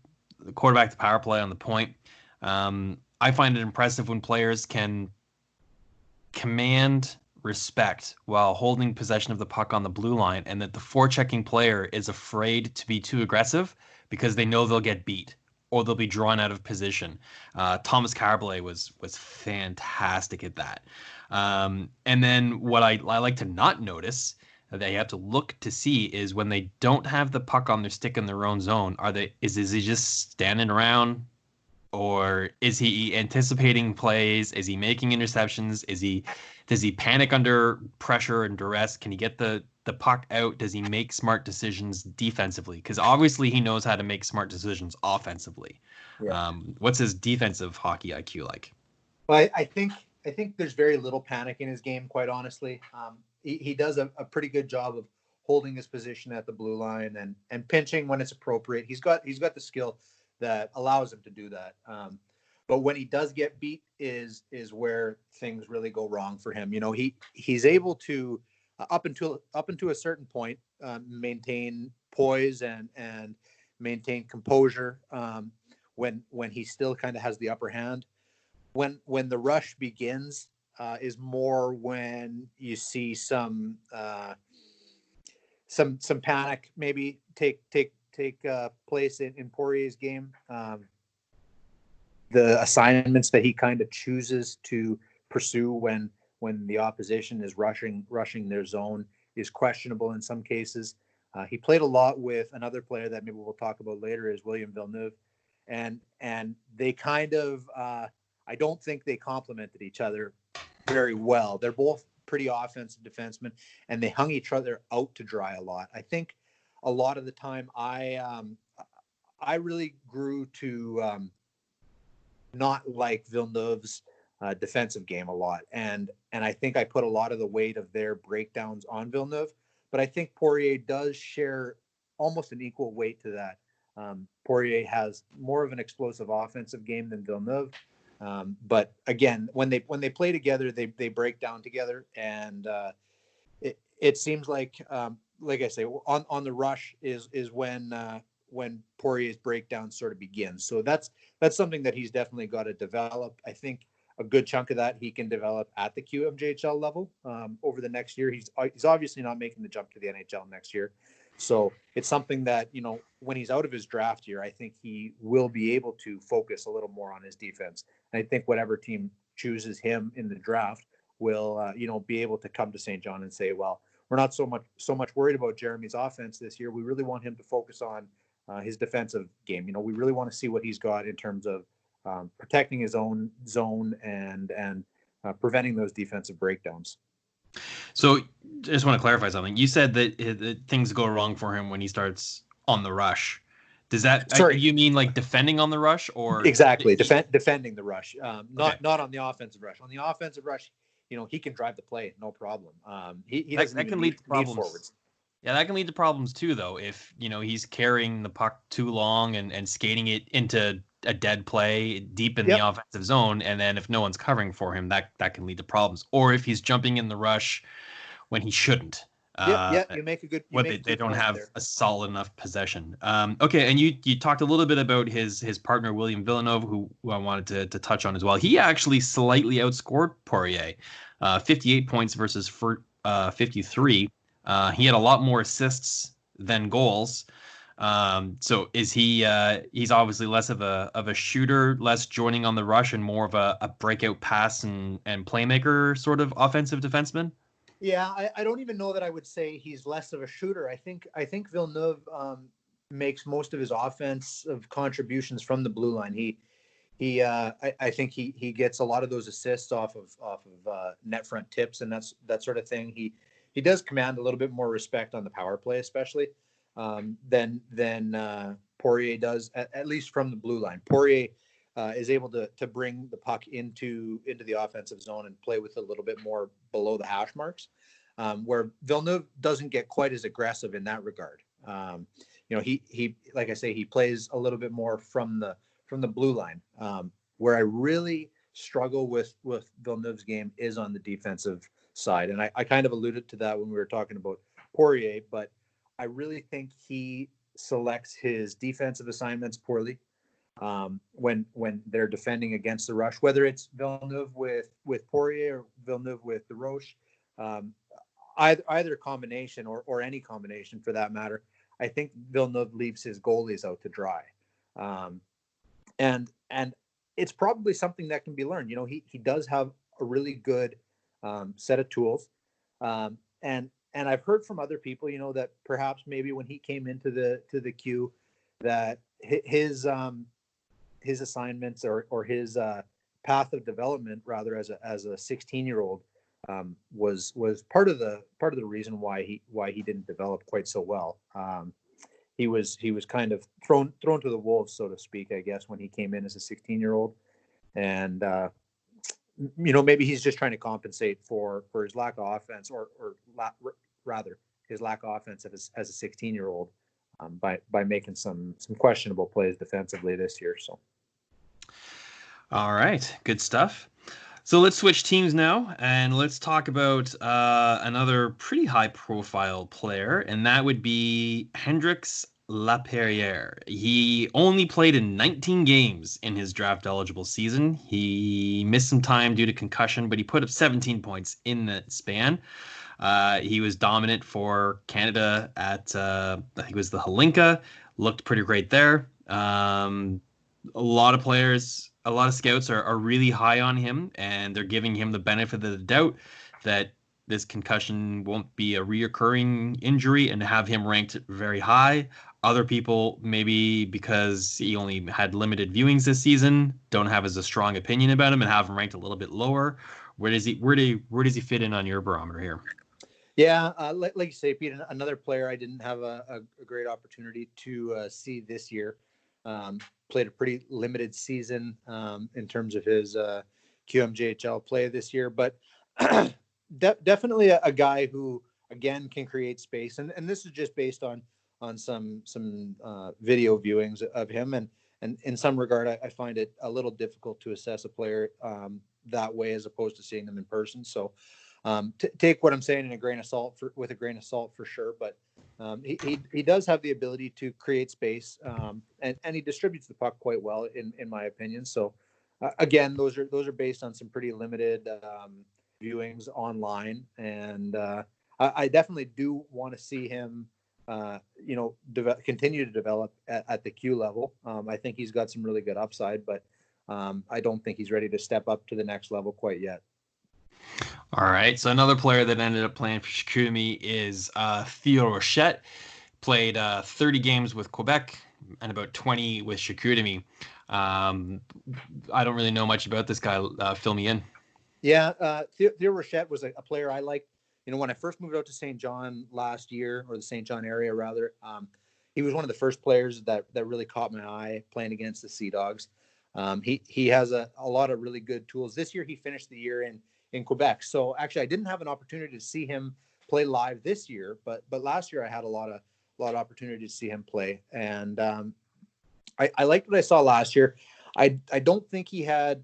the power play on the point. I find it impressive when players can command respect while holding possession of the puck on the blue line, and that the forechecking player is afraid to be too aggressive because they know they'll get beat or they'll be drawn out of position. Thomas Carblay was fantastic at that. And then what I like to not notice, that you have to look to see, is when they don't have the puck on their stick in their own zone, is he just standing around, or is he anticipating plays? Is he making interceptions? Does he panic under pressure and duress? Can he get the puck out? Does he make smart decisions defensively? Because obviously he knows how to make smart decisions offensively. Yeah. What's his defensive hockey IQ like? Well, I think there's very little panic in his game, quite honestly. He does a pretty good job of holding his position at the blue line and pinching when it's appropriate. He's got the skill that allows him to do that. But when he does get beat is where things really go wrong for him. You know, he's able to up until a certain point maintain poise and maintain composure when he still kind of has the upper hand. When the rush begins is more when you see some panic maybe take place in Poirier's game. The assignments that he kind of chooses to pursue when the opposition is rushing their zone is questionable in some cases. He played a lot with another player that maybe we'll talk about later, is William Villeneuve, and they kind of I don't think they complemented each other very well. They're both pretty offensive defensemen, and they hung each other out to dry a lot. I think a lot of the time I really grew to not like Villeneuve's defensive game a lot, and I think I put a lot of the weight of their breakdowns on Villeneuve, but I think Poirier does share almost an equal weight to that. Poirier has more of an explosive offensive game than Villeneuve, but again, when they play together, they break down together, and it seems like I say, on the rush is when Poirier's breakdown sort of begins. So that's something that he's definitely got to develop. I think a good chunk of that he can develop at the QMJHL level over the next year. He's obviously not making the jump to the NHL next year. So it's something that, you know, when he's out of his draft year, I think he will be able to focus a little more on his defense. And I think whatever team chooses him in the draft will, be able to come to St. John and say, well, we're not so much worried about Jeremie's offense this year. We really want him to focus on his defensive game. You know, we really want to see what he's got in terms of protecting his own zone and preventing those defensive breakdowns. So just want to clarify something. You said that things go wrong for him when he starts on the rush. Does that, you mean like defending on the rush, or? Exactly. Defending the rush. Not on the offensive rush. On the offensive rush, you know, he can drive the play, no problem. He doesn't even need forwards. Yeah, that can lead to problems too, though. If, you know, he's carrying the puck too long and skating it into a dead play deep in the offensive zone, and then if no one's covering for him, that can lead to problems. Or if he's jumping in the rush when he shouldn't. You make a good. They don't have a solid enough possession. Okay, and you talked a little bit about his partner William Villeneuve, who I wanted to touch on as well. He actually slightly outscored Poirier, 58 points versus 53. He had a lot more assists than goals. So is he? He's obviously less of a shooter, less joining on the rush, and more of a breakout pass and playmaker sort of offensive defenseman. Yeah, I don't even know that I would say he's less of a shooter. I think Villeneuve makes most of his offensive contributions from the blue line. I think he gets a lot of those assists off of net front tips and that sort of thing. He does command a little bit more respect on the power play, especially than Poirier does, at least from the blue line. Poirier is able to bring the puck into the offensive zone and play with a little bit more below the hash marks, where Villeneuve doesn't get quite as aggressive in that regard. He like I say, he plays a little bit more from the blue line. Where I really struggle with Villeneuve's game is on the defensive side, and I kind of alluded to that when we were talking about Poirier, but I really think he selects his defensive assignments poorly. When they're defending against the rush, whether it's Villeneuve with Poirier or Villeneuve with the Roche, either combination or any combination for that matter, I think Villeneuve leaves his goalies out to dry, and it's probably something that can be learned. He does have a really good set of tools, and I've heard from other people, that perhaps maybe when he came into the Q, that his assignments or his path of development, rather, as a 16-year-old, was part of the reason why he didn't develop quite so well. He was kind of thrown to the wolves, so to speak, I guess, when he came in as a 16-year-old, and maybe he's just trying to compensate for his lack of offense, or rather his lack of offense as a 16-year-old, by making some questionable plays defensively this year. So, all right, good stuff. So let's switch teams now, and let's talk about another pretty high-profile player, and that would be Hendrix Lapierre. He only played in 19 games in his draft-eligible season. He missed some time due to concussion, but he put up 17 points in that span. He was dominant for Canada at, I think it was the Hlinka. Looked pretty great there. A lot of scouts are really high on him, and they're giving him the benefit of the doubt that this concussion won't be a reoccurring injury and have him ranked very high. Other people, maybe because he only had limited viewings this season, don't have as a strong opinion about him and have him ranked a little bit lower. Where does he fit in on your barometer here? Yeah, like you say, Pete, another player I didn't have a great opportunity to see this year. Played a pretty limited season in terms of his QMJHL play this year, but definitely a guy who, again, can create space. And this is just based on some video viewings of him. And in some regard, I find it a little difficult to assess a player that way as opposed to seeing them in person. So take what I'm saying with a grain of salt for sure. But he does have the ability to create space, and he distributes the puck quite well, in my opinion. So again, those are based on some pretty limited viewings online, and I definitely do want to see him continue to develop at the Q level. I think he's got some really good upside, but I don't think he's ready to step up to the next level quite yet. All right. So another player that ended up playing for Chicoutimi is Theo Rochette. Played 30 games with Quebec and about 20 with Chicoutimi. I don't really know much about this guy. Fill me in. Yeah, Theo Rochette was a player I liked. When I first moved out to St. John last year, or the St. John area rather, he was one of the first players that really caught my eye playing against the Sea Dogs. He has a lot of really good tools. This year he finished the year in Quebec. So actually I didn't have an opportunity to see him play live this year, but last year I had a lot of opportunity to see him play. And I liked what I saw last year. I don't think he had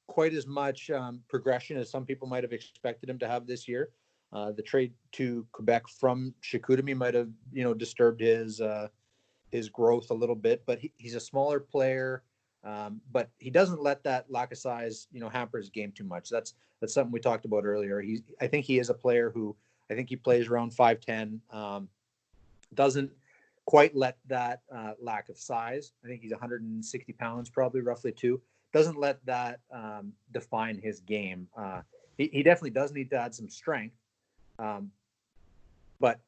quite as much progression as some people might have expected him to have this year. The trade to Quebec from Chicoutimi might have, disturbed his growth a little bit, but he's a smaller player. But he doesn't let that lack of size, hamper his game too much. That's something we talked about earlier. I think he is a player who, I think he plays around 5'10", doesn't quite let that lack of size. I think he's 160 pounds, probably roughly too. Doesn't let that define his game. He definitely does need to add some strength. But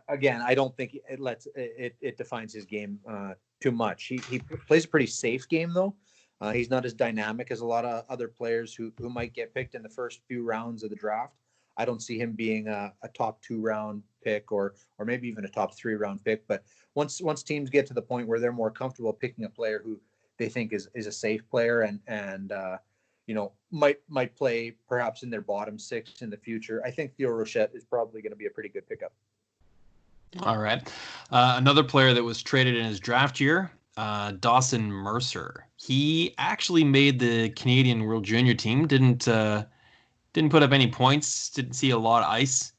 again, I don't think it defines his game too much. He plays a pretty safe game though. He's not as dynamic as a lot of other players who might get picked in the first few rounds of the draft. I don't see him being a top 2 round pick or maybe even a top 3 round pick. But once teams get to the point where they're more comfortable picking a player who they think is a safe player and might play perhaps in their bottom 6 in the future, I think Theo Rochette is probably going to be a pretty good pickup. All right. Another player that was traded in his draft year, Dawson Mercer. He actually made the Canadian World Junior team. Didn't put up any points. Didn't see a lot of ice.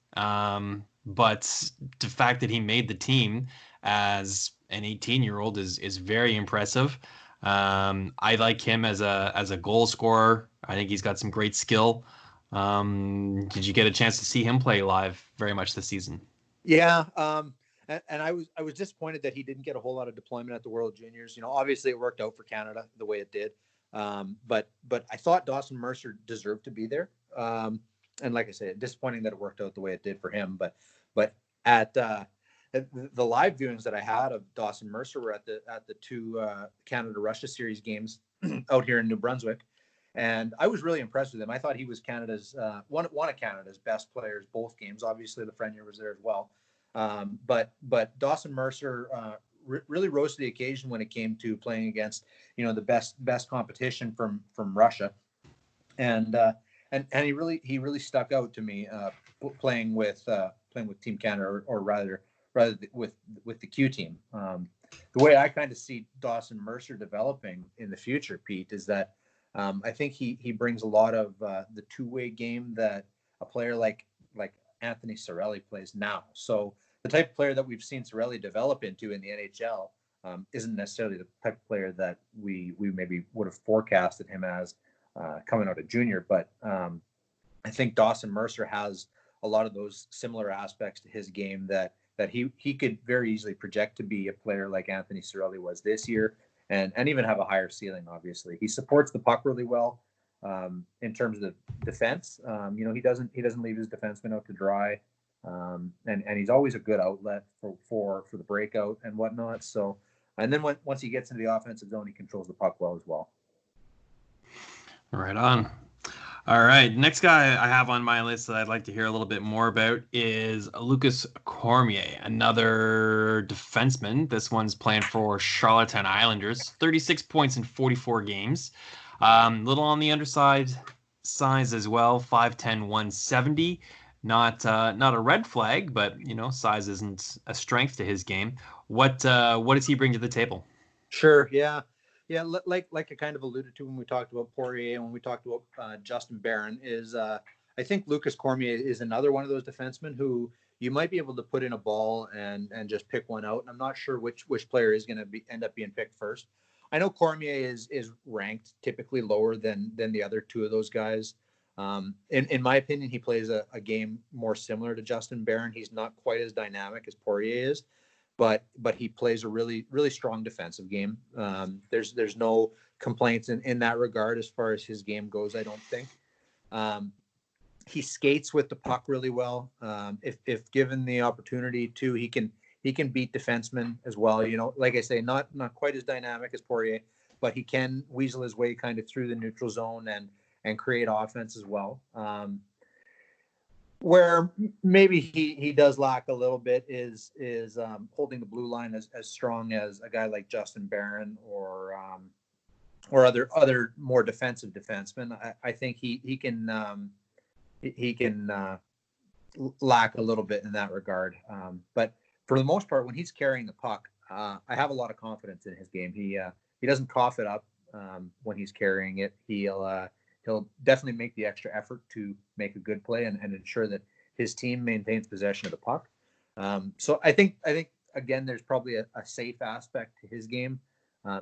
But the fact that he made the team as an 18-year-old is very impressive. I like him as a goal scorer. I think he's got some great skill. Did you get a chance to see him play live very much this season? Yeah. And I was disappointed that he didn't get a whole lot of deployment at the World Juniors. Obviously it worked out for Canada the way it did. But I thought Dawson Mercer deserved to be there. And like I said, disappointing that it worked out the way it did for him. But at the live viewings that I had of Dawson Mercer were at the 2 Canada-Russia series games out here in New Brunswick. And I was really impressed with him. I thought he was Canada's one of Canada's best players both games. Obviously, Lafreniere was there as well. But Dawson Mercer really rose to the occasion when it came to playing against the best competition from Russia, and he really stuck out to me playing with Team Canada or rather with the Q team. The way I kind of see Dawson Mercer developing in the future, Pete, is that I think he brings a lot of the two-way game that a player like Anthony Cirelli plays now. So the type of player that we've seen Cirelli develop into in the NHL isn't necessarily the type of player that we maybe would have forecasted him as coming out of junior. But I think Dawson Mercer has a lot of those similar aspects to his game that he could very easily project to be a player like Anthony Cirelli was this year. And even have a higher ceiling, obviously. He supports the puck really well in terms of defense. He doesn't leave his defenseman out to dry. And he's always a good outlet for the breakout and whatnot. So, and then once he gets into the offensive zone, he controls the puck well as well. Right on. All right, next guy I have on my list that I'd like to hear a little bit more about is Lukas Cormier, another defenseman. This one's playing for Charlottetown Islanders, 36 points in 44 games. Little on the underside size as well, 5'10", 170. Not a red flag, but size isn't a strength to his game. What does he bring to the table? Sure, yeah. Yeah, like I kind of alluded to when we talked about Poirier and when we talked about Justin Barron, is I think Lukas Cormier is another one of those defensemen who you might be able to put in a ball and just pick one out. And I'm not sure which player is going to end up being picked first. I know Cormier is ranked typically lower than the other two of those guys. In my opinion, he plays a game more similar to Justin Barron. He's not quite as dynamic as Poirier is. But he plays a really, really strong defensive game. There's no complaints in that regard as far as his game goes, I don't think. He skates with the puck really well. If given the opportunity to, he can beat defensemen as well. Like I say, not quite as dynamic as Poirier, but he can weasel his way kind of through the neutral zone and create offense as well. Where maybe he does lack a little bit is holding the blue line as strong as a guy like Justin Barron or other more defensive defensemen. I think he can lack a little bit in that regard. But for the most part, when he's carrying the puck, I have a lot of confidence in his game. He doesn't cough it up when he's carrying it. He'll definitely make the extra effort to make a good play and ensure that his team maintains possession of the puck. So I think again, there's probably a safe aspect to his game.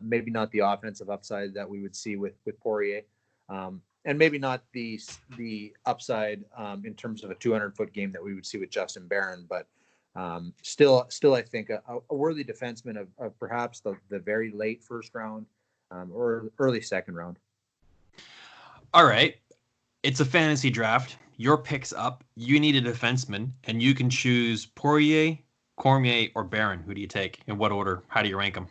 Maybe not the offensive upside that we would see with Poirier, and maybe not the upside in terms of a 200-foot game that we would see with Justin Barron. But Still, I think a worthy defenseman of perhaps the very late first round or early second round. All right. It's a fantasy draft. Your pick's up. You need a defenseman, and you can choose Poirier, Cormier, or Barron. Who do you take? In what order? How do you rank them?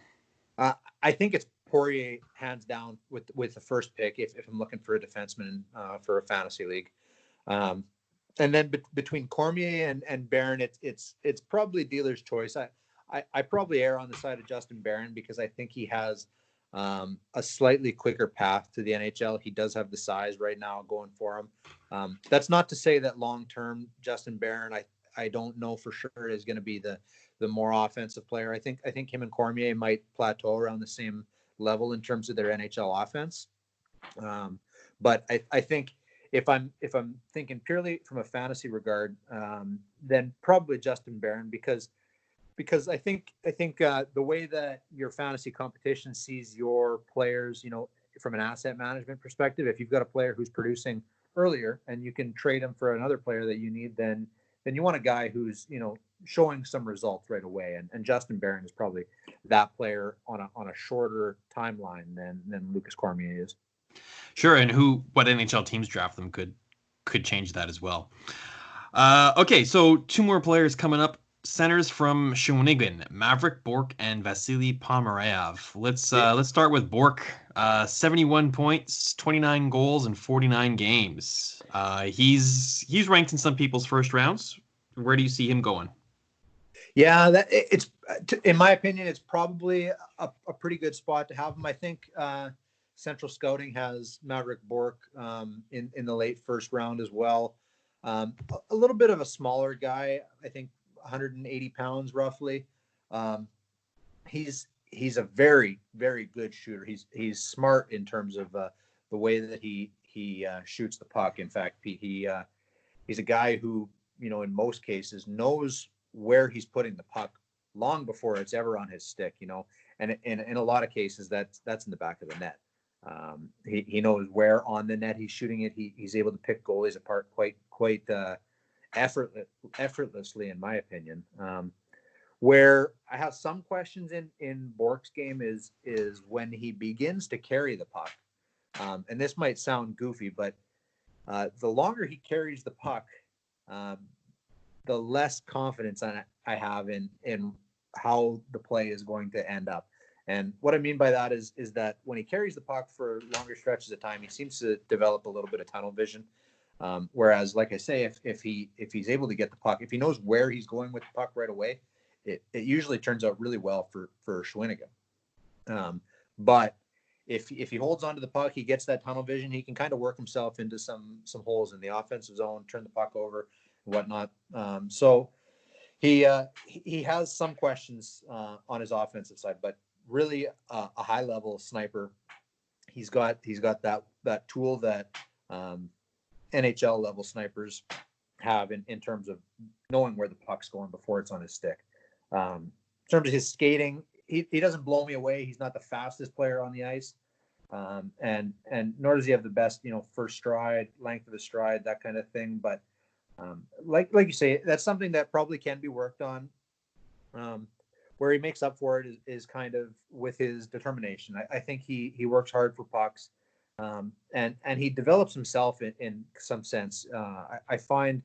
I think it's Poirier hands down with the first pick if I'm looking for a defenseman for a fantasy league. And then between Cormier and Barron, it's probably dealer's choice. I probably err on the side of Justin Barron because I think he has a slightly quicker path to the NHL. He does have the size right now going for him. That's not to say that long-term Justin Barron, I don't know for sure is going to be the more offensive player. I think him and Cormier might plateau around the same level in terms of their NHL offense. But I think if I'm thinking purely from a fantasy regard, then probably Justin Barron because I think the way that your fantasy competition sees your players, from an asset management perspective, if you've got a player who's producing earlier and you can trade him for another player that you need, then you want a guy who's, showing some results right away. And Justin Barron is probably that player on a shorter timeline than Lukas Cormier is. Sure, and what NHL teams draft them could change that as well. Okay, so two more players coming up. Centers from Shawinigan, Maverick Bourque and Vasily Pomerov. Let's start with Bourque. 71 points, 29 goals, and 49 games. He's ranked in some people's first rounds. Where do you see him going? Yeah, it's in my opinion, it's probably a pretty good spot to have him. I think Central Scouting has Maverick Bourque in the late first round as well. A little bit of a smaller guy, I think 180 pounds roughly. He's a very, very good shooter. He's smart in terms of the way that he shoots the puck. In fact, he's a guy who, in most cases knows where he's putting the puck long before it's ever on his stick, and in a lot of cases that's in the back of the net. He knows where on the net he's shooting it. He's able to pick goalies apart quite effortlessly, in my opinion. Where I have some questions in Bourque's game is when he begins to carry the puck. And this might sound goofy, but the longer he carries the puck, the less confidence I have in how the play is going to end up. And what I mean by that is that when he carries the puck for longer stretches of time, he seems to develop a little bit of tunnel vision. Whereas, like I say, if he's able to get the puck, if he knows where he's going with the puck right away, it usually turns out really well for Shawinigan. But if he holds onto the puck, he gets that tunnel vision, he can kind of work himself into some holes in the offensive zone, turn the puck over and whatnot. So he has some questions on his offensive side, but really a high level sniper. He's got that tool that NHL level snipers have in terms of knowing where the puck's going before it's on his stick. In terms of his skating, he doesn't blow me away. He's not the fastest player on the ice. And nor does he have the best, first stride, length of his stride, that kind of thing. But like you say, that's something that probably can be worked on. Where he makes up for it is kind of with his determination. I think he works hard for pucks, and he develops himself in some sense. I find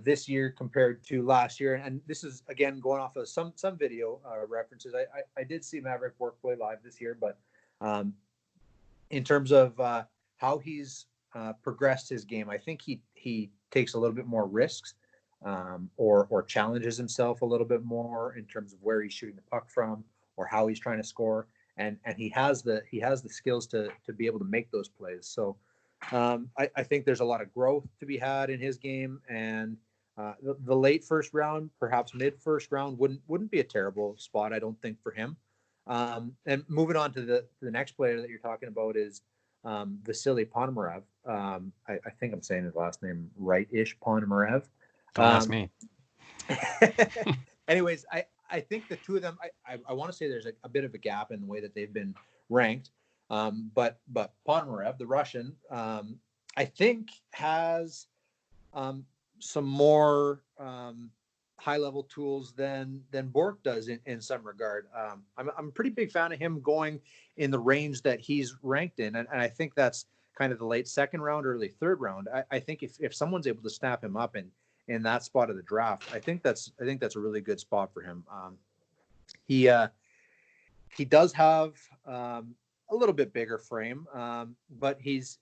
this year compared to last year, and this is again going off of some video references. I did see Maverick Bourque play live this year, but in terms of how he's progressed his game, I think he takes a little bit more risks. Or challenges himself a little bit more in terms of where he's shooting the puck from or how he's trying to score, and he has the skills to be able to make those plays. So I think there's a lot of growth to be had in his game, and the late first round, perhaps mid first round, wouldn't be a terrible spot, I don't think, for him. And moving on to the next player that you're talking about is Vasily Pomerov. I think I'm saying his last name right-ish, Pomerov. Don't ask me. Anyways, I think the two of them, I want to say there's a bit of a gap in the way that they've been ranked. But Pomerov, the Russian, I think has some more high level tools than Bork does in some regard. I'm a pretty big fan of him going in the range that he's ranked in, and I think that's kind of the late second round, early third round. I think if someone's able to snap him up in that spot of the draft, I think that's a really good spot for him. He does have a little bit bigger frame, but he's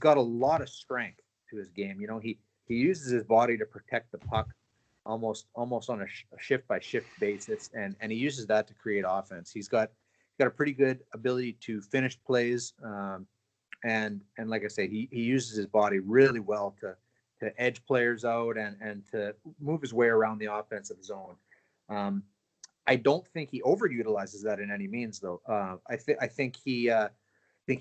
got a lot of strength to his game. You know, he uses his body to protect the puck almost on a shift by shift basis, and he uses that to create offense. He's got a pretty good ability to finish plays, and like I say, he uses his body really well to edge players out and to move his way around the offensive zone. I don't think he overutilizes that in any means, though. I think he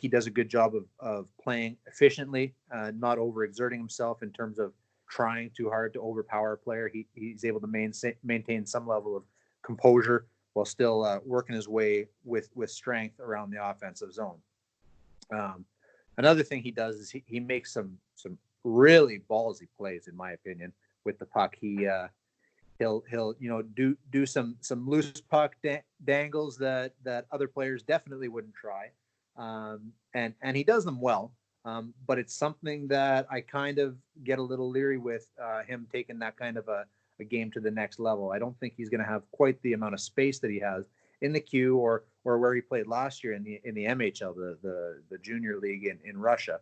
does a good job of playing efficiently, not overexerting himself in terms of trying too hard to overpower a player. He's able to maintain some level of composure while still working his way with strength around the offensive zone. Another thing he does is he makes some really ballsy plays, in my opinion, with the puck. He'll do some loose puck dangles that other players definitely wouldn't try, and he does them well. But it's something that I kind of get a little leery with him taking that kind of a game to the next level. I don't think he's going to have quite the amount of space that he has in the Q or where he played last year in the MHL, the junior league in Russia.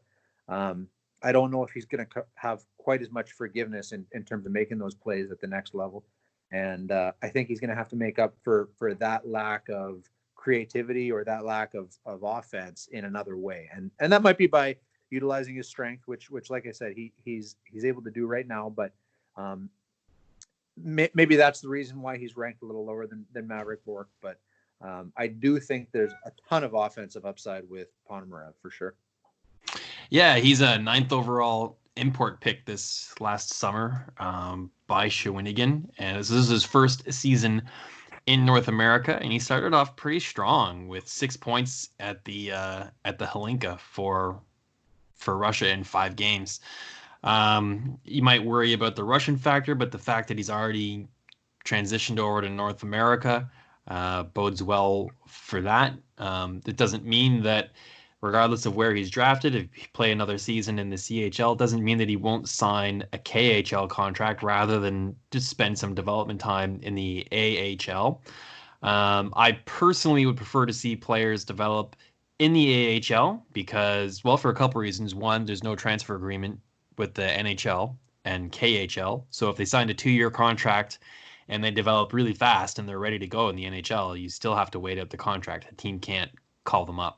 I don't know if he's going to have quite as much forgiveness in terms of making those plays at the next level. And I think he's going to have to make up for that lack of creativity or that lack of offense in another way. And that might be by utilizing his strength, which like I said, he's able to do right now. But maybe that's the reason why he's ranked a little lower than Maverick Bork. But I do think there's a ton of offensive upside with Ponomarev for sure. Yeah, he's a 9th overall import pick this last summer by Shawinigan, and this is his first season in North America, and he started off pretty strong with 6 points at the Hlinka for Russia in 5 games. You might worry about the Russian factor, but the fact that he's already transitioned over to North America bodes well for that. It doesn't mean that, regardless of where he's drafted, if he play another season in the CHL, doesn't mean that he won't sign a KHL contract rather than just spend some development time in the AHL. I personally would prefer to see players develop in the AHL because, well, for a couple reasons. One, there's no transfer agreement with the NHL and KHL. So if they signed a 2-year contract and they develop really fast and they're ready to go in the NHL, you still have to wait out the contract. The team can't call them up.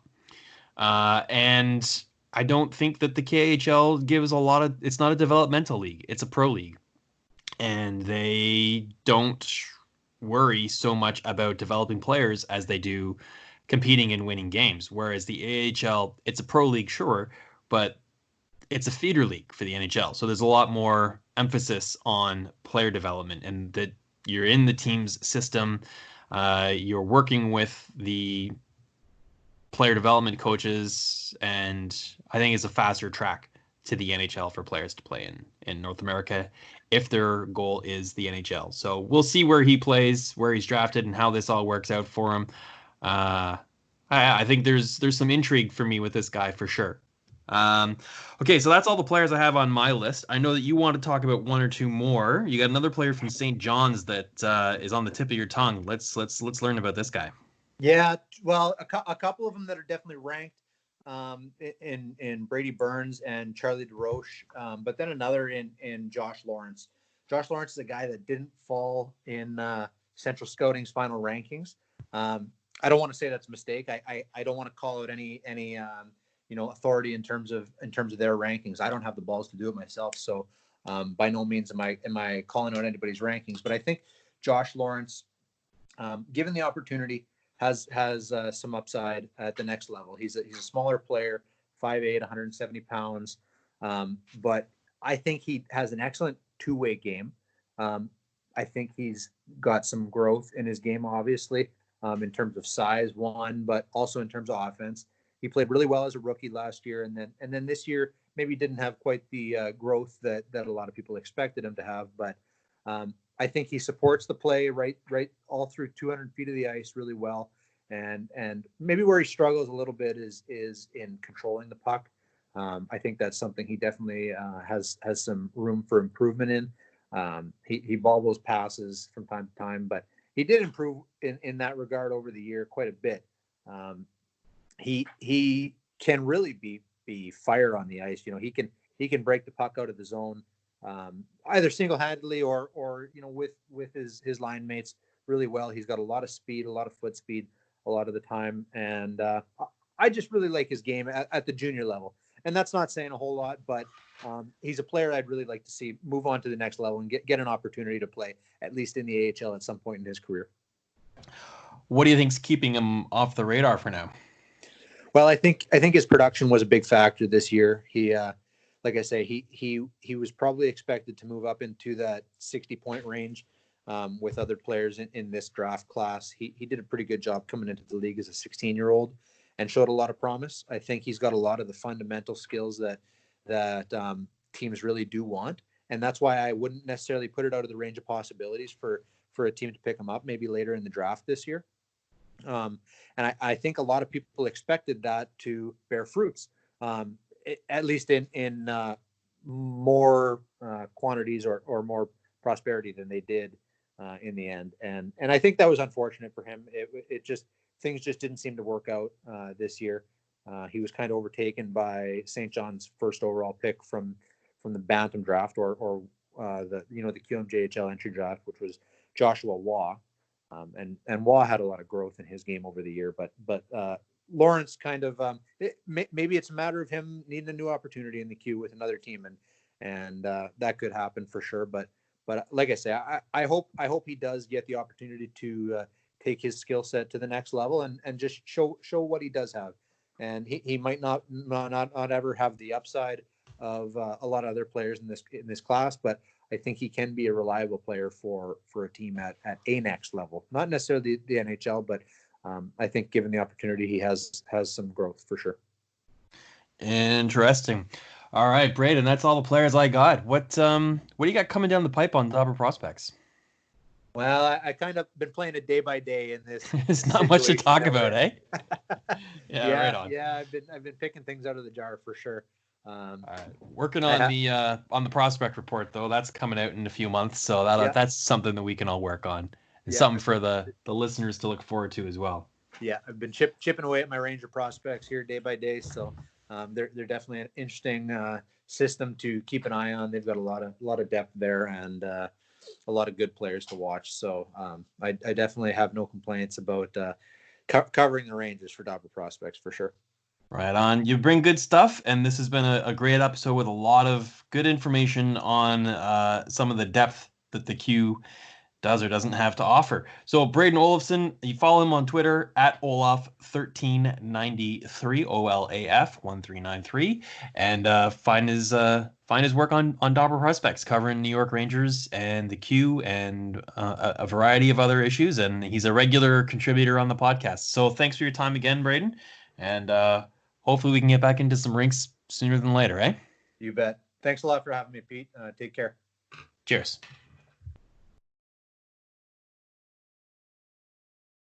And I don't think that the KHL gives a lot of, it's not a developmental league, it's a pro league. And they don't worry so much about developing players as they do competing and winning games. Whereas the AHL, it's a pro league, sure, but it's a feeder league for the NHL. So there's a lot more emphasis on player development and that you're in the team's system. You're working with the player development coaches, and I think it's a faster track to the NHL for players to play in North America if their goal is the NHL. So we'll see where he plays, where he's drafted, and how this all works out for him. I think there's some intrigue for me with this guy for sure. Okay, so that's all the players I have on my list. I know that you want to talk about one or two more. You got another player from St. John's that is on the tip of your tongue. Let's learn about this guy. Yeah, well, a couple of them that are definitely ranked in Brady Burns and Charlie DeRoche, but then another in Josh Lawrence. Josh Lawrence is a guy that didn't fall in Central Scouting's final rankings. I don't want to say that's a mistake. I don't want to call out any authority in terms of their rankings. I don't have the balls to do it myself, so by no means am I calling out anybody's rankings. But I think Josh Lawrence, given the opportunity, has some upside at the next level. He's a smaller player, 5'8", 170 pounds, but I think he has an excellent two-way game. I think he's got some growth in his game, obviously, in terms of size, but also in terms of offense. He played really well as a rookie last year, and then this year maybe didn't have quite the growth that a lot of people expected him to have. But I think he supports the play right all through 200 feet of the ice really well. And maybe where he struggles a little bit is in controlling the puck. I think that's something he definitely has some room for improvement in. He bobbles passes from time to time, but he did improve in that regard over the year quite a bit. He can really be fire on the ice. You know, he can break the puck out of the zone, either single-handedly or with his line mates really well. He's got a lot of speed, a lot of foot speed a lot of the time, and I just really like his game at the junior level. And that's not saying a whole lot, but he's a player I'd really like to see move on to the next level and get an opportunity to play at least in the AHL at some point in his career. What do you think's keeping him off the radar for now? Well, I think his production was a big factor this year. He, like I say, he was probably expected to move up into that 60-point range with other players in this draft class. He did a pretty good job coming into the league as a 16-year-old and showed a lot of promise. I think he's got a lot of the fundamental skills that teams really do want, and that's why I wouldn't necessarily put it out of the range of possibilities for a team to pick him up maybe later in the draft this year. And I think a lot of people expected that to bear fruits, at least in more quantities or more prosperity than they did in the end. And I think that was unfortunate for him. It just, things just didn't seem to work out this year. He was kind of overtaken by St. John's first overall pick from the Bantam draft or the QMJHL entry draft, which was Joshua Waugh. And Waugh had a lot of growth in his game over the year, but Lawrence kind of maybe it's a matter of him needing a new opportunity in the queue with another team, and that could happen for sure. But like I say, I hope he does get the opportunity to take his skill set to the next level and just show what he does have. And he might not ever have the upside of a lot of other players in this class, but I think he can be a reliable player for a team at a next level, not necessarily the NHL, but I think given the opportunity, he has some growth for sure. Interesting. All right, Brayden, that's all the players I got. What do you got coming down the pipe on Dobber Prospects? Well, I kind of been playing it day by day in this. It's not much to talk about, eh? Yeah, right on. Yeah, I've been picking things out of the jar for sure. All right. Working on the prospect report though. That's coming out in a few months, so that's something that we can all work on. And something for the listeners to look forward to as well. Yeah, I've been chipping away at my Ranger prospects here day by day, so they're definitely an interesting system to keep an eye on. They've got a lot of depth there and a lot of good players to watch. So I definitely have no complaints about covering the Rangers for Dobber Prospects for sure. Right on. You bring good stuff, and this has been a great episode with a lot of good information on some of the depth that the Q does or doesn't have to offer. So Brayden Olafson, you follow him on Twitter at Olaf1393, OLAF1393, and find his work on Dobber Prospects, covering New York Rangers and the Q and a variety of other issues. And he's a regular contributor on the podcast. So thanks for your time again, Brayden, and hopefully we can get back into some rinks sooner than later, eh? You bet. Thanks a lot for having me, Pete. Take care. Cheers.